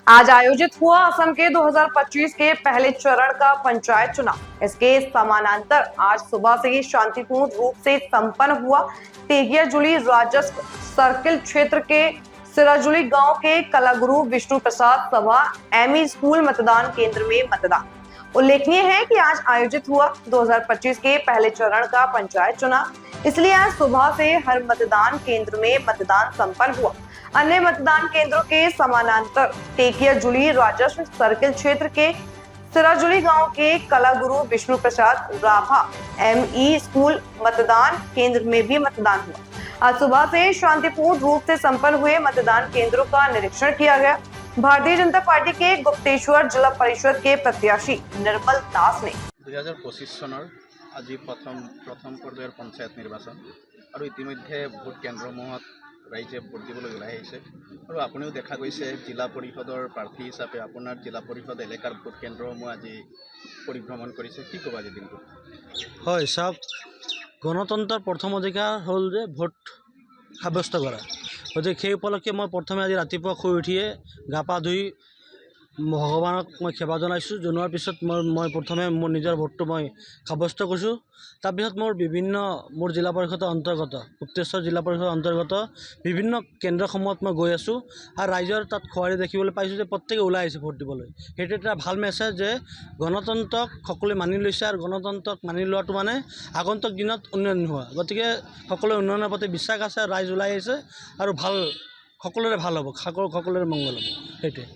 आज आयोजित हुआ असम के 2025 के पहले चरण का पंचायत चुनाव। इसके समानांतर आज सुबह से ही शांतिपूर्ण रूप से संपन्न हुआ। तेगियाजुली राजस्व सर्किल क्षेत्र के सिराजुली गांव के कलागुरु विष्णु प्रसाद सभा एमई स्कूल मतदान केंद्र में मतदान। उल्लेखनीय है कि आज आयोजित हुआ 2025 के पहले चरण का पंचायत चुनाव, इसलिए आज सुबह से हर मतदान केंद्र में मतदान संपन्न हुआ। अन्य मतदान केंद्रों के समानांतर टेकियाजुली राजस्व सर्किल क्षेत्र के सिराजुली गांव के कलागुरु विष्णु प्रसाद राभा एमई स्कूल मतदान केंद्र में भी मतदान हुआ। आज सुबह से शांतिपूर्ण रूप से संपन्न हुए मतदान केंद्रों का निरीक्षण किया गया। भारतीय जनता पार्टी के गुप्तेश्वर जिला परिषद के प्रत्याशी निर्मल दास ने 2025 চনৰ আজি প্ৰথম পৰ্যায়ৰ পঞ্চায়ত নিৰ্বাচন আৰু ইতিমধ্যে ভোট কেন্দ্ৰসমূহত ৰাইজে ভোট দিবলৈ ওলাই আহিছে আৰু আপুনিও দেখা গৈছে জিলা পৰিষদৰ প্ৰাৰ্থী হিচাপে আপোনাৰ জিলা পৰিষদ এলেকাৰ ভোট কেন্দ্ৰসমূহ আজি পৰিভ্ৰমণ কৰিছে। কি ক'ব আজি দিনটো? হয়, চাওক, গণতন্ত্ৰৰ প্ৰথম অধিকাৰ হ'ল যে ভোট সাব্যস্ত কৰা। গতিকে সেই উপলক্ষে মই প্ৰথমে আজি ৰাতিপুৱা শুই উঠিয়ে গা পা ধুই ভগৱানক মই সেৱা জনাইছোঁ। জনোৱাৰ পিছত মই প্ৰথমে মোৰ নিজৰ ভোটটো মই সাব্যস্ত কৰিছোঁ। তাৰপিছত মোৰ জিলা পৰিষদৰ অন্তৰ্গত গুপ্তেশ্বৰ জিলা পৰিষদৰ অন্তৰ্গত বিভিন্ন কেন্দ্ৰসমূহত মই গৈ আছোঁ আৰু ৰাইজৰ তাত খোৱাৰি দেখিবলৈ পাইছোঁ যে প্ৰত্যেকে ওলাই আহিছে ভোট দিবলৈ। সেইটো এটা ভাল মেছেজ যে গণতন্ত্ৰক সকলোৱে মানি লৈছে আৰু গণতন্ত্ৰক মানি লোৱাটো মানে আগন্তুক দিনত উন্নয়ন হোৱা। গতিকে সকলোৱে উন্নয়নৰ প্ৰতি বিশ্বাস আছে আৰু ৰাইজ ওলাই আহিছে আৰু সকলোৰে ভাল হ'ব, সকলোৰে মংগল হ'ব। সেইটোৱে।